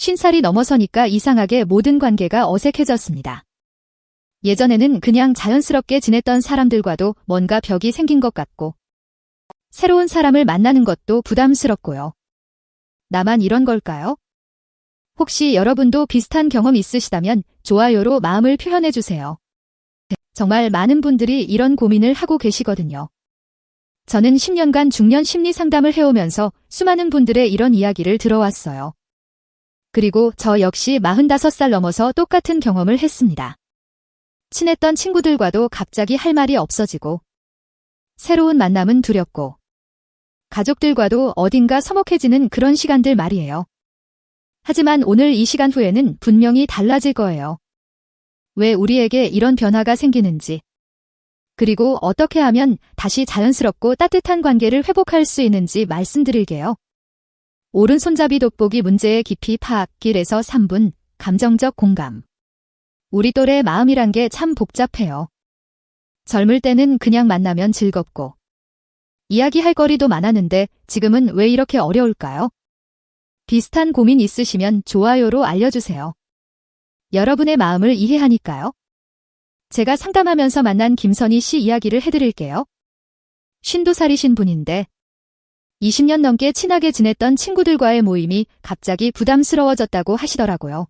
50살이 넘어서니까 이상하게 모든 관계가 어색해졌습니다. 예전에는 그냥 자연스럽게 지냈던 사람들과도 뭔가 벽이 생긴 것 같고, 새로운 사람을 만나는 것도 부담스럽고요. 나만 이런 걸까요? 혹시 여러분도 비슷한 경험 있으시다면 좋아요로 마음을 표현해주세요. 정말 많은 분들이 이런 고민을 하고 계시거든요. 저는 10년간 중년 심리 상담을 해오면서 수많은 분들의 이런 이야기를 들어왔어요. 그리고 저 역시 45살 넘어서 똑같은 경험을 했습니다. 친했던 친구들과도 갑자기 할 말이 없어지고, 새로운 만남은 두렵고, 가족들과도 어딘가 서먹해지는 그런 시간들 말이에요. 하지만 오늘 이 시간 후에는 분명히 달라질 거예요. 왜 우리에게 이런 변화가 생기는지, 그리고 어떻게 하면 다시 자연스럽고 따뜻한 관계를 회복할 수 있는지 말씀드릴게요. 오른손잡이 돋보기 문제의 깊이 파악 길에서 3분, 감정적 공감. 우리 또래 마음이란 게 참 복잡해요. 젊을 때는 그냥 만나면 즐겁고, 이야기할 거리도 많았는데 지금은 왜 이렇게 어려울까요? 비슷한 고민 있으시면 좋아요로 알려주세요. 여러분의 마음을 이해하니까요. 제가 상담하면서 만난 김선희 씨 이야기를 해드릴게요. 52살이신 분인데 20년 넘게 친하게 지냈던 친구들과의 모임이 갑자기 부담스러워졌다고 하시더라고요.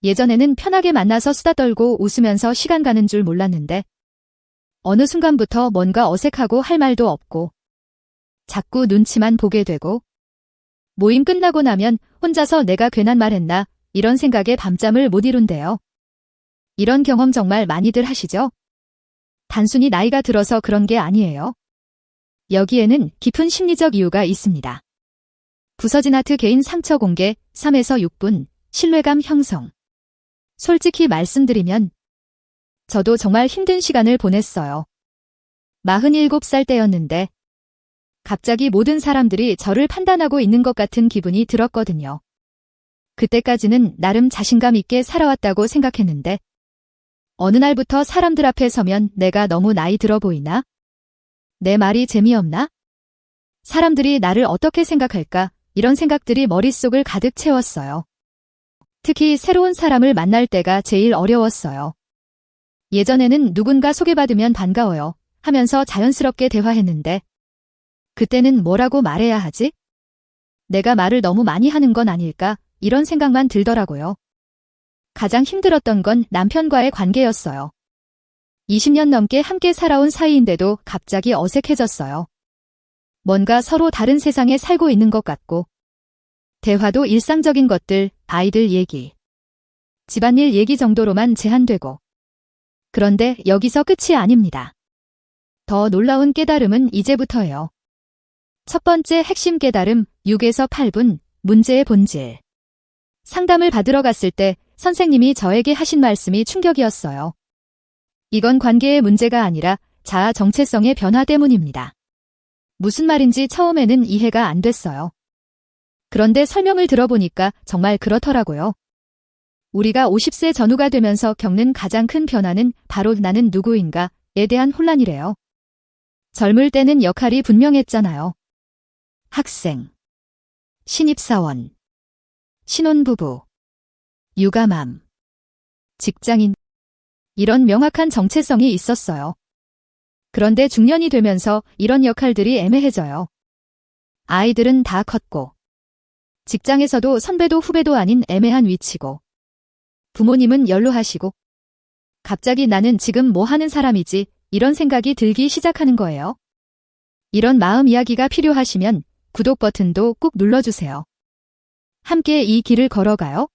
예전에는 편하게 만나서 수다 떨고 웃으면서 시간 가는 줄 몰랐는데 어느 순간부터 뭔가 어색하고 할 말도 없고 자꾸 눈치만 보게 되고 모임 끝나고 나면 혼자서 내가 괜한 말 했나 이런 생각에 밤잠을 못 이룬대요. 이런 경험 정말 많이들 하시죠? 단순히 나이가 들어서 그런 게 아니에요. 여기에는 깊은 심리적 이유가 있습니다. 부서진 아트 개인 상처 공개 3에서 6분 신뢰감 형성. 솔직히 말씀드리면 저도 정말 힘든 시간을 보냈어요. 47살 때였는데 갑자기 모든 사람들이 저를 판단하고 있는 것 같은 기분이 들었거든요. 그때까지는 나름 자신감 있게 살아왔다고 생각했는데 어느 날부터 사람들 앞에 서면 내가 너무 나이 들어 보이나? 내 말이 재미없나? 사람들이 나를 어떻게 생각할까? 이런 생각들이 머릿속을 가득 채웠어요. 특히 새로운 사람을 만날 때가 제일 어려웠어요. 예전에는 누군가 소개받으면 반가워요 하면서 자연스럽게 대화했는데 그때는 뭐라고 말해야 하지? 내가 말을 너무 많이 하는 건 아닐까? 이런 생각만 들더라고요. 가장 힘들었던 건 남편과의 관계였어요. 20년 넘게 함께 살아온 사이인데도 갑자기 어색해졌어요. 뭔가 서로 다른 세상에 살고 있는 것 같고 대화도 일상적인 것들, 아이들 얘기, 집안일 얘기 정도로만 제한되고 그런데 여기서 끝이 아닙니다. 더 놀라운 깨달음은 이제부터예요. 첫 번째 핵심 깨달음 6에서 8분 문제의 본질. 상담을 받으러 갔을 때 선생님이 저에게 하신 말씀이 충격이었어요. 이건 관계의 문제가 아니라 자아 정체성의 변화 때문입니다. 무슨 말인지 처음에는 이해가 안 됐어요. 그런데 설명을 들어보니까 정말 그렇더라고요. 우리가 50세 전후가 되면서 겪는 가장 큰 변화는 바로 나는 누구인가에 대한 혼란이래요. 젊을 때는 역할이 분명했잖아요. 학생, 신입사원, 신혼부부, 육아맘, 직장인 이런 명확한 정체성이 있었어요. 그런데 중년이 되면서 이런 역할들이 애매해져요. 아이들은 다 컸고 직장에서도 선배도 후배도 아닌 애매한 위치고 부모님은 연로하시고 갑자기 나는 지금 뭐 하는 사람이지 이런 생각이 들기 시작하는 거예요. 이런 마음 이야기가 필요하시면 구독 버튼도 꾹 눌러주세요. 함께 이 길을 걸어가요.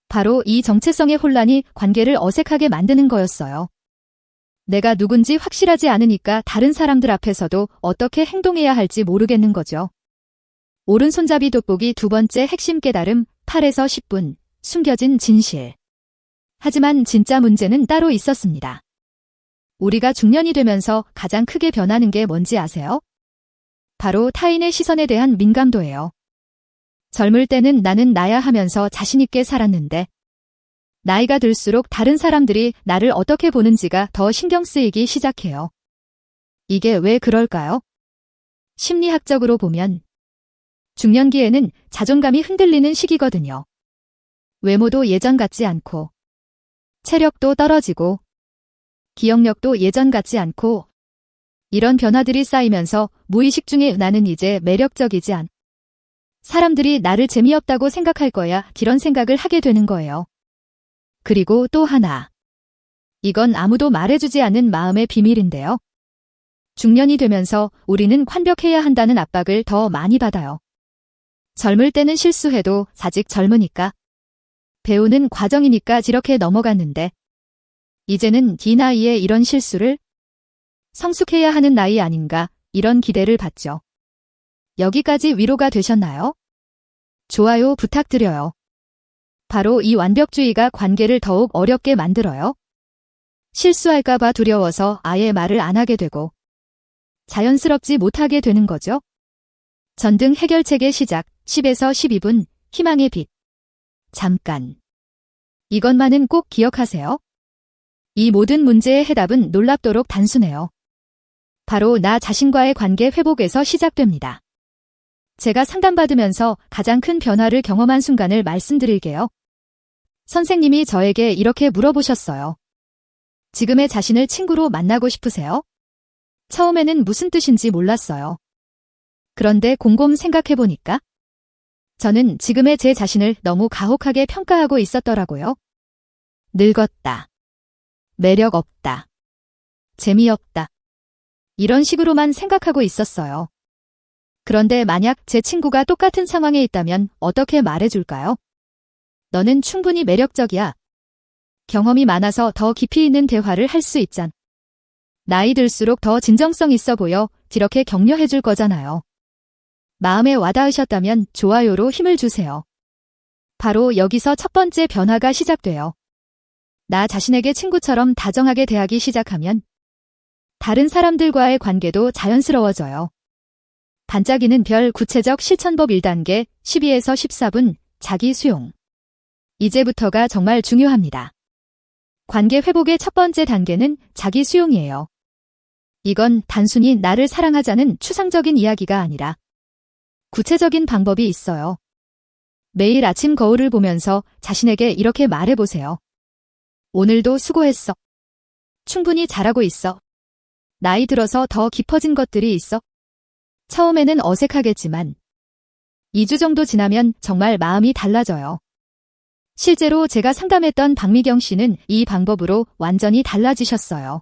바로 이 정체성의 혼란이 관계를 어색하게 만드는 거였어요. 내가 누군지 확실하지 않으니까 다른 사람들 앞에서도 어떻게 행동해야 할지 모르겠는 거죠. 오른손잡이 돋보기 두 번째 핵심 깨달음 8에서 10분 숨겨진 진실. 하지만 진짜 문제는 따로 있었습니다. 우리가 중년이 되면서 가장 크게 변하는 게 뭔지 아세요? 바로 타인의 시선에 대한 민감도예요. 젊을 때는 나는 나야 하면서 자신있게 살았는데 나이가 들수록 다른 사람들이 나를 어떻게 보는지가 더 신경 쓰이기 시작해요. 이게 왜 그럴까요? 심리학적으로 보면 중년기에는 자존감이 흔들리는 시기거든요. 외모도 예전 같지 않고, 체력도 떨어지고, 기억력도 예전 같지 않고, 이런 변화들이 쌓이면서 무의식 중에 나는 이제 매력적이지 않. 사람들이 나를 재미없다고 생각할 거야, 이런 생각을 하게 되는 거예요. 그리고 또 하나. 이건 아무도 말해주지 않은 마음의 비밀인데요. 중년이 되면서 우리는 완벽해야 한다는 압박을 더 많이 받아요. 젊을 때는 실수해도 아직 젊으니까. 배우는 과정이니까 이렇게 넘어갔는데. 이제는 이 나이에 이런 실수를 성숙해야 하는 나이 아닌가, 이런 기대를 받죠. 여기까지 위로가 되셨나요? 좋아요 부탁드려요. 바로 이 완벽주의가 관계를 더욱 어렵게 만들어요. 실수할까봐 두려워서 아예 말을 안 하게 되고 자연스럽지 못하게 되는 거죠. 전등 해결책의 시작 10에서 12분 희망의 빛. 잠깐. 이것만은 꼭 기억하세요. 이 모든 문제의 해답은 놀랍도록 단순해요. 바로 나 자신과의 관계 회복에서 시작됩니다. 제가 상담받으면서 가장 큰 변화를 경험한 순간을 말씀드릴게요. 선생님이 저에게 이렇게 물어보셨어요. 지금의 자신을 친구로 만나고 싶으세요? 처음에는 무슨 뜻인지 몰랐어요. 그런데 곰곰 생각해보니까 저는 지금의 제 자신을 너무 가혹하게 평가하고 있었더라고요. 늙었다. 매력 없다. 재미없다. 이런 식으로만 생각하고 있었어요. 그런데 만약 제 친구가 똑같은 상황에 있다면 어떻게 말해줄까요? 너는 충분히 매력적이야. 경험이 많아서 더 깊이 있는 대화를 할 수 있잖. 나이 들수록 더 진정성 있어 보여. 이렇게 격려해줄 거잖아요. 마음에 와닿으셨다면 좋아요로 힘을 주세요. 바로 여기서 첫 번째 변화가 시작돼요. 나 자신에게 친구처럼 다정하게 대하기 시작하면 다른 사람들과의 관계도 자연스러워져요. 반짝이는 별 구체적 실천법 1단계 12에서 14분 자기 수용. 이제부터가 정말 중요합니다. 관계 회복의 첫 번째 단계는 자기 수용이에요. 이건 단순히 나를 사랑하자는 추상적인 이야기가 아니라 구체적인 방법이 있어요. 매일 아침 거울을 보면서 자신에게 이렇게 말해보세요. 오늘도 수고했어. 충분히 잘하고 있어. 나이 들어서 더 깊어진 것들이 있어. 처음에는 어색하겠지만 2주 정도 지나면 정말 마음이 달라져요. 실제로 제가 상담했던 박미경 씨는 이 방법으로 완전히 달라지셨어요.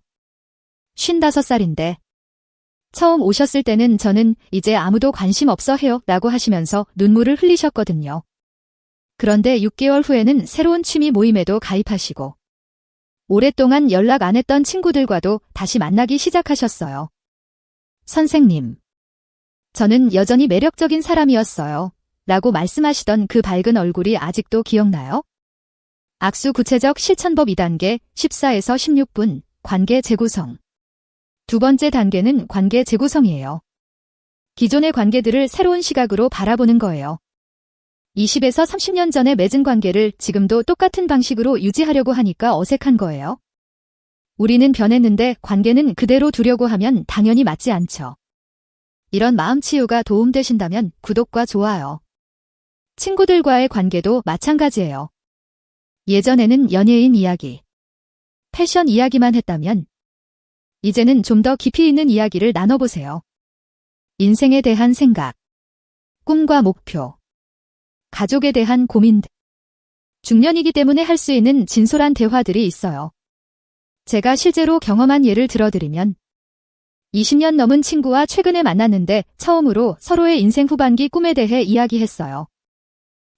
55살인데 처음 오셨을 때는 저는 이제 아무도 관심 없어 해요 라고 하시면서 눈물을 흘리셨거든요. 그런데 6개월 후에는 새로운 취미 모임에도 가입하시고 오랫동안 연락 안 했던 친구들과도 다시 만나기 시작하셨어요. 선생님, 저는 여전히 매력적인 사람이었어요. 라고 말씀하시던 그 밝은 얼굴이 아직도 기억나요? 악수 구체적 실천법 2단계 14에서 16분 관계 재구성. 두 번째 단계는 관계 재구성이에요. 기존의 관계들을 새로운 시각으로 바라보는 거예요. 20에서 30년 전에 맺은 관계를 지금도 똑같은 방식으로 유지하려고 하니까 어색한 거예요. 우리는 변했는데 관계는 그대로 두려고 하면 당연히 맞지 않죠. 이런 마음 치유가 도움되신다면 구독과 좋아요. 친구들과의 관계도 마찬가지예요. 예전에는 연예인 이야기, 패션 이야기만 했다면 이제는 좀 더 깊이 있는 이야기를 나눠보세요. 인생에 대한 생각, 꿈과 목표, 가족에 대한 고민 등. 중년이기 때문에 할 수 있는 진솔한 대화들이 있어요. 제가 실제로 경험한 예를 들어드리면 20년 넘은 친구와 최근에 만났는데 처음으로 서로의 인생 후반기 꿈에 대해 이야기했어요.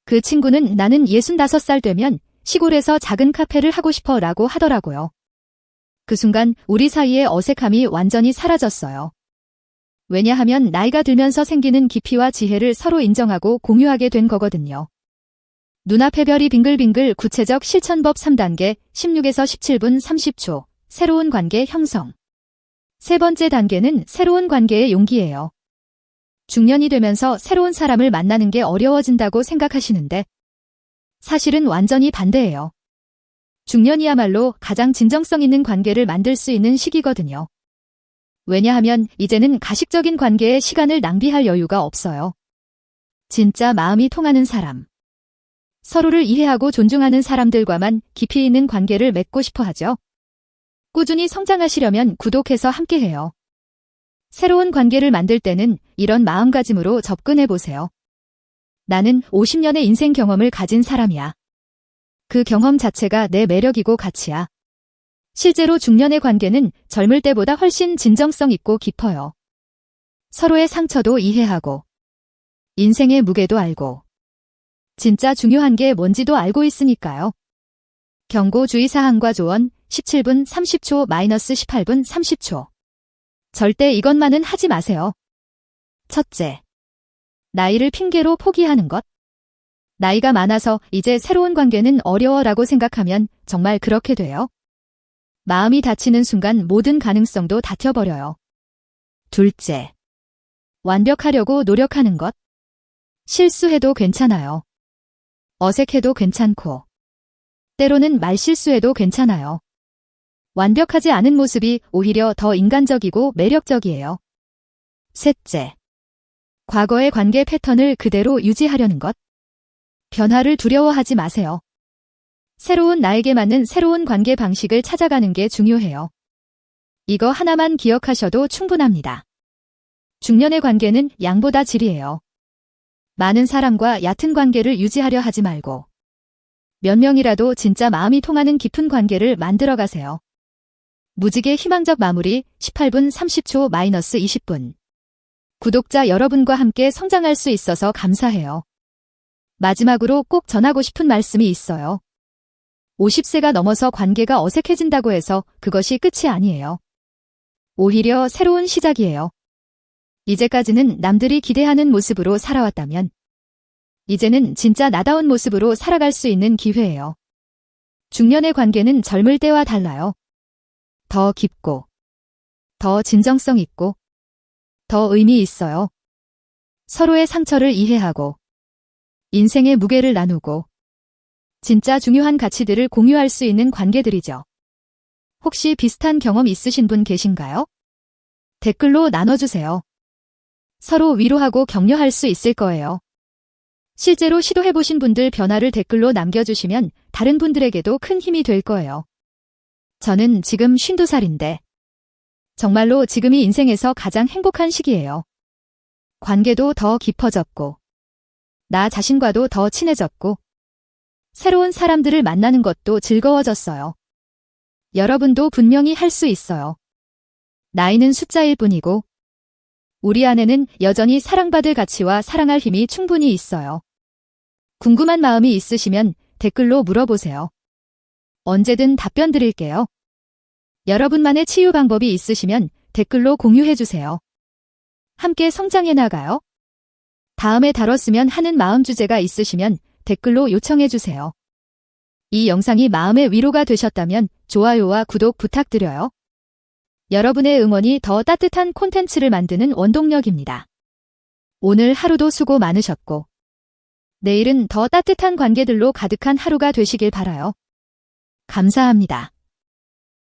그 친구는 나는 65살 되면 시골에서 작은 카페를 하고 싶어 라고 하더라고요. 그 순간 우리 사이의 어색함이 완전히 사라졌어요. 왜냐하면 나이가 들면서 생기는 깊이와 지혜를 서로 인정하고 공유하게 된 거거든요. 눈앞의 별이 빙글빙글 구체적 실천법 3단계 16에서 17분 30초 새로운 관계 형성. 세 번째 단계는 새로운 관계의 용기예요. 중년이 되면서 새로운 사람을 만나는 게 어려워진다고 생각하시는데 사실은 완전히 반대예요. 중년이야말로 가장 진정성 있는 관계를 만들 수 있는 시기거든요. 왜냐하면 이제는 가식적인 관계에 시간을 낭비할 여유가 없어요. 진짜 마음이 통하는 사람. 서로를 이해하고 존중하는 사람들과만 깊이 있는 관계를 맺고 싶어 하죠. 꾸준히 성장하시려면 구독해서 함께해요. 새로운 관계를 만들 때는 이런 마음가짐으로 접근해 보세요. 나는 50년의 인생 경험을 가진 사람이야. 그 경험 자체가 내 매력이고 가치야. 실제로 중년의 관계는 젊을 때보다 훨씬 진정성 있고 깊어요. 서로의 상처도 이해하고, 인생의 무게도 알고, 진짜 중요한 게 뭔지도 알고 있으니까요. 경고 주의사항과 조언 17분 30초 -18분 30초. 절대 이것만은 하지 마세요. 첫째, 나이를 핑계로 포기하는 것. 나이가 많아서 이제 새로운 관계는 어려워라고 생각하면 정말 그렇게 돼요. 마음이 다치는 순간 모든 가능성도 닫혀버려요. 둘째, 완벽하려고 노력하는 것. 실수해도 괜찮아요. 어색해도 괜찮고, 때로는 말실수해도 괜찮아요. 완벽하지 않은 모습이 오히려 더 인간적이고 매력적이에요. 셋째, 과거의 관계 패턴을 그대로 유지하려는 것. 변화를 두려워하지 마세요. 새로운 나에게 맞는 새로운 관계 방식을 찾아가는 게 중요해요. 이거 하나만 기억하셔도 충분합니다. 중년의 관계는 양보다 질이에요. 많은 사람과 얕은 관계를 유지하려 하지 말고 몇 명이라도 진짜 마음이 통하는 깊은 관계를 만들어 가세요. 무지개 희망적 마무리 18분 30초 -20분. 구독자 여러분과 함께 성장할 수 있어서 감사해요. 마지막으로 꼭 전하고 싶은 말씀이 있어요. 50세가 넘어서 관계가 어색해진다고 해서 그것이 끝이 아니에요. 오히려 새로운 시작이에요. 이제까지는 남들이 기대하는 모습으로 살아왔다면 이제는 진짜 나다운 모습으로 살아갈 수 있는 기회예요. 중년의 관계는 젊을 때와 달라요. 더 깊고, 더 진정성 있고, 더 의미 있어요. 서로의 상처를 이해하고, 인생의 무게를 나누고, 진짜 중요한 가치들을 공유할 수 있는 관계들이죠. 혹시 비슷한 경험 있으신 분 계신가요? 댓글로 나눠주세요. 서로 위로하고 격려할 수 있을 거예요. 실제로 시도해보신 분들 변화를 댓글로 남겨주시면 다른 분들에게도 큰 힘이 될 거예요. 저는 지금 52살인데 정말로 지금이 인생에서 가장 행복한 시기예요. 관계도 더 깊어졌고 나 자신과도 더 친해졌고 새로운 사람들을 만나는 것도 즐거워졌어요. 여러분도 분명히 할 수 있어요. 나이는 숫자일 뿐이고 우리 안에는 여전히 사랑받을 가치와 사랑할 힘이 충분히 있어요. 궁금한 마음이 있으시면 댓글로 물어보세요. 언제든 답변 드릴게요. 여러분만의 치유 방법이 있으시면 댓글로 공유해주세요. 함께 성장해 나가요. 다음에 다뤘으면 하는 마음 주제가 있으시면 댓글로 요청해주세요. 이 영상이 마음의 위로가 되셨다면 좋아요와 구독 부탁드려요. 여러분의 응원이 더 따뜻한 콘텐츠를 만드는 원동력입니다. 오늘 하루도 수고 많으셨고 내일은 더 따뜻한 관계들로 가득한 하루가 되시길 바라요. 감사합니다.